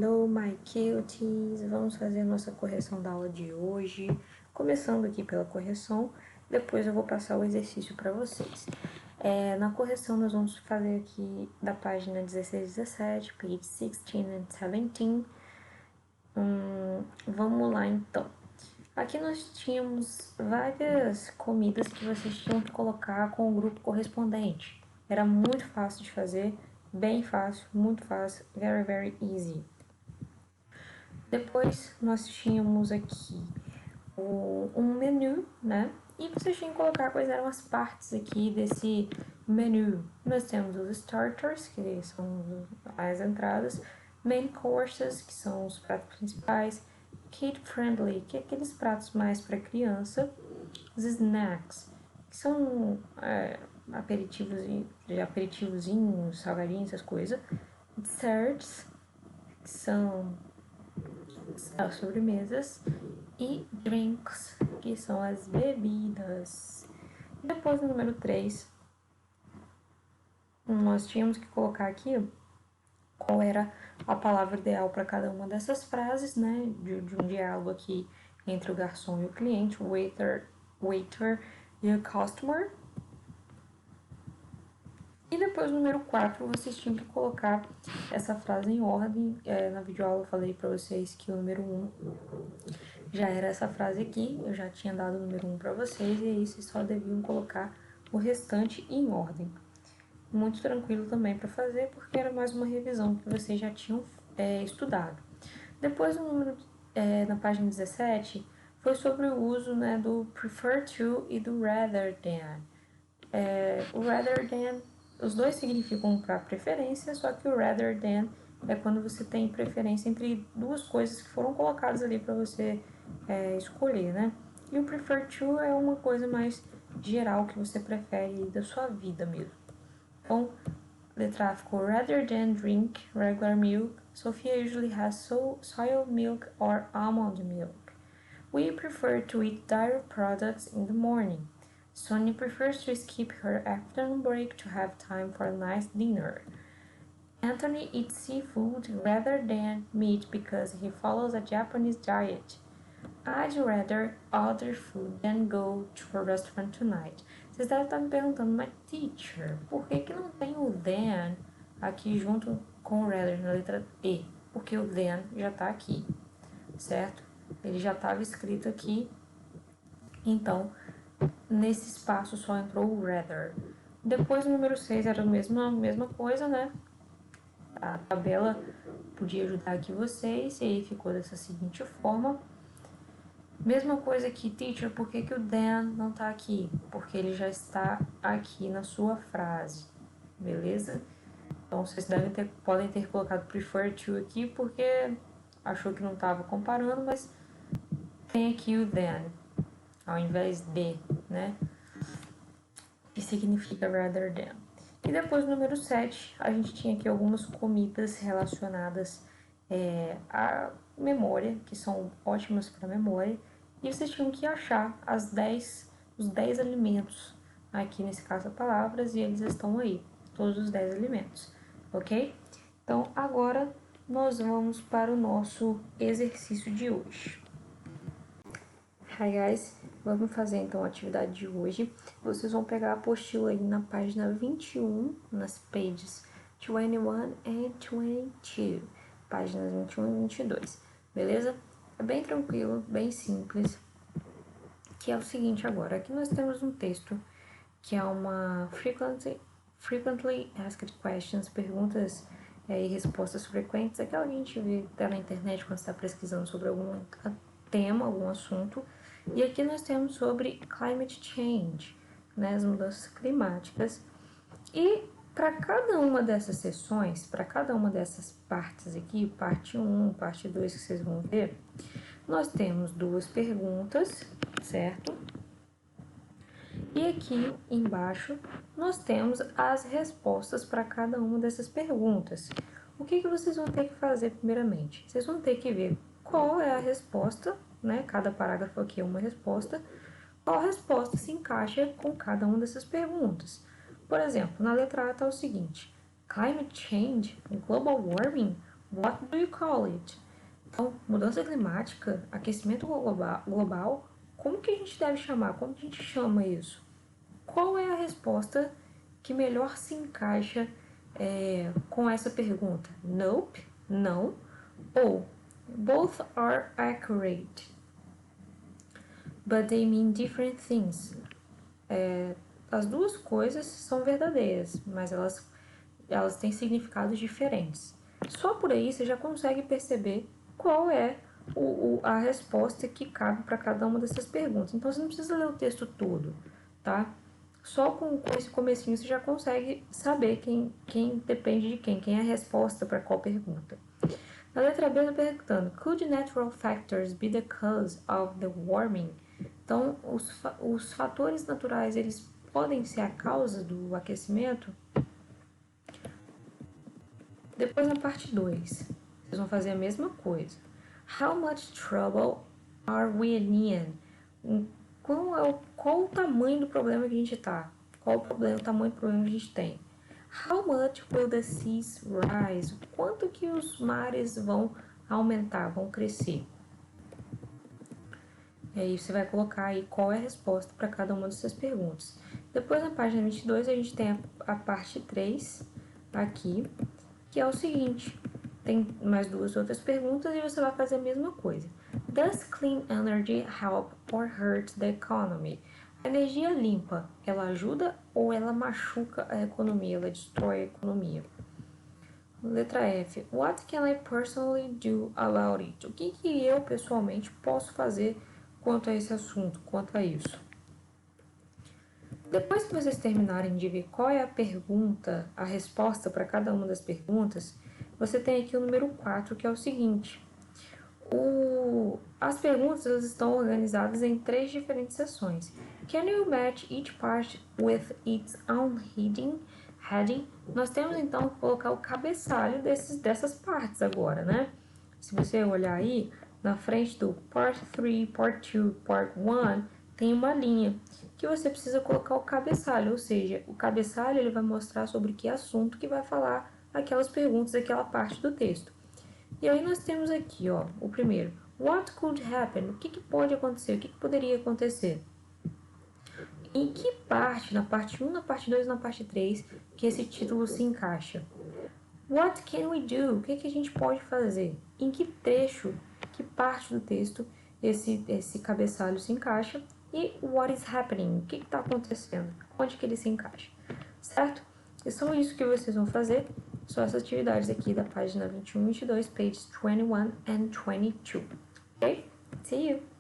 Hello, my cuties! Vamos fazer a nossa correção da aula de hoje. Começando aqui pela correção, depois eu vou passar o exercício para vocês. Na correção, nós vamos fazer aqui da página 16 e 17, page 16 and 17. Vamos lá, então. Aqui nós tínhamos várias comidas que vocês tinham que colocar com o grupo correspondente. Era muito fácil de fazer, bem fácil, muito fácil, very, very easy. Depois nós tínhamos aqui um menu, né? E vocês tinham que colocar quais eram as partes aqui desse menu. Nós temos os starters, que são as entradas, main courses, que são os pratos principais, kid friendly, que é aqueles pratos mais para criança, os snacks, que são aperitivozinhos, salgadinhos, essas coisas, desserts, que são as sobremesas, e drinks, que são as bebidas. Depois, no número 3, nós tínhamos que colocar aqui qual era a palavra ideal para cada uma dessas frases, né? De um diálogo aqui entre o garçom e o cliente, o waiter e o customer. E depois, no número 4, vocês tinham que colocar essa frase em ordem. Na videoaula eu falei para vocês que o número 1 já era essa frase aqui. Eu já tinha dado o número 1 para vocês e aí vocês só deviam colocar o restante em ordem. Muito tranquilo também para fazer, porque era mais uma revisão que vocês já tinham estudado. Depois, o número, na página 17, foi sobre o uso, né, do prefer to e do rather than. O rather than, os dois significam para preferência, só que o rather than é quando você tem preferência entre duas coisas que foram colocadas ali para você escolher, né? E o prefer to é uma coisa mais geral que você prefere da sua vida mesmo. Então, letra A ficou rather than drink regular milk, Sophia usually has soy milk or almond milk. We prefer to eat dairy products in the morning. Sonia prefers to skip her afternoon break to have time for a nice dinner. Anthony eats seafood rather than meat because he follows a Japanese diet. I'd rather order food than go to a restaurant tonight. Vocês devem estar me perguntando, mas teacher, por que não tem o than aqui junto com o rather na letra E? Porque o than já está aqui, certo? Ele já estava escrito aqui, então nesse espaço só entrou o rather. Depois o número 6 era a mesma coisa, né? A tabela podia ajudar aqui vocês, e aí ficou dessa seguinte forma. Mesma coisa aqui, teacher, por que o than não tá aqui? Porque ele já está aqui na sua frase, beleza? Então, vocês podem ter colocado prefer to aqui, porque achou que não estava comparando, mas tem aqui o than, ao invés de, né? Que significa rather than. E depois, no número 7, a gente tinha aqui algumas comidas relacionadas à memória, que são ótimas para memória. E vocês tinham que achar os 10 alimentos, aqui nesse caso palavras, e eles estão aí, todos os 10 alimentos, ok? Então, agora nós vamos para o nosso exercício de hoje. Hi guys, vamos fazer então a atividade de hoje. Vocês vão pegar a apostila aí na página 21, nas pages 21 and 22, páginas 21 e 22, beleza? É bem tranquilo, bem simples, que é o seguinte agora. Aqui nós temos um texto que é uma frequently asked questions, perguntas e respostas frequentes, aquela que a gente vê até na internet quando está pesquisando sobre algum tema, algum assunto. E aqui nós temos sobre climate change, né, as mudanças climáticas. E para cada uma dessas sessões, para cada uma dessas partes aqui, parte 1, parte 2 que vocês vão ver, nós temos duas perguntas, certo? E aqui embaixo nós temos as respostas para cada uma dessas perguntas. O que vocês vão ter que fazer primeiramente? Vocês vão ter que ver qual é a resposta, né? Cada parágrafo aqui é uma resposta. Qual resposta se encaixa com cada uma dessas perguntas? Por exemplo, na letra A está o seguinte: Climate change, global warming, What do you call it? Então, mudança climática, aquecimento global, como que a gente deve chamar? Como que a gente chama isso? Qual é a resposta que melhor se encaixa com essa pergunta? Nope, não, ou both are accurate, but they mean different things. As duas coisas são verdadeiras, mas elas têm significados diferentes. Só por aí você já consegue perceber qual é a resposta que cabe para cada uma dessas perguntas. Então você não precisa ler o texto todo, tá? Só com esse comecinho você já consegue saber quem depende de quem é a resposta para qual pergunta. Na letra B, eu estou perguntando: Could natural factors be the cause of the warming? Então, os fatores naturais, eles podem ser a causa do aquecimento? Depois, na parte 2, vocês vão fazer a mesma coisa. How much trouble are we in? Qual o tamanho do problema que a gente está? Qual o tamanho do problema que a gente tem? How much will the seas rise? Quanto que os mares vão aumentar, vão crescer? E aí você vai colocar aí qual é a resposta para cada uma dessas perguntas. Depois, na página 22, a gente tem a parte 3 aqui, que é o seguinte. Tem mais duas outras perguntas e você vai fazer a mesma coisa. Does clean energy help or hurt the economy? A energia limpa, ela ajuda ou ela machuca a economia, ela destrói a economia? Letra F. What can I personally do about it? O que eu pessoalmente posso fazer quanto a esse assunto, quanto a isso? Depois que vocês terminarem de ver qual é a pergunta, a resposta para cada uma das perguntas, você tem aqui o número 4, que é o seguinte. As perguntas elas estão organizadas em 3 diferentes seções. Can you match each part with its own heading? Nós temos então que colocar o cabeçalho dessas partes agora, né? Se você olhar aí, na frente do Part 3, Part 2, Part 1, tem uma linha que você precisa colocar o cabeçalho, ou seja, o cabeçalho ele vai mostrar sobre que assunto que vai falar aquelas perguntas, aquela parte do texto. E aí nós temos aqui, ó, o primeiro. What could happen? O que pode acontecer? O que poderia acontecer? Em que parte, na parte 1, na parte 2 e na parte 3, que esse título se encaixa? What can we do? O que a gente pode fazer? Em que trecho, que parte do texto esse cabeçalho se encaixa? E what is happening? O que está acontecendo? Onde que ele se encaixa? Certo? E são isso que vocês vão fazer. São essas atividades aqui da página 21 e 22, pages 21 and 22. Ok? See you!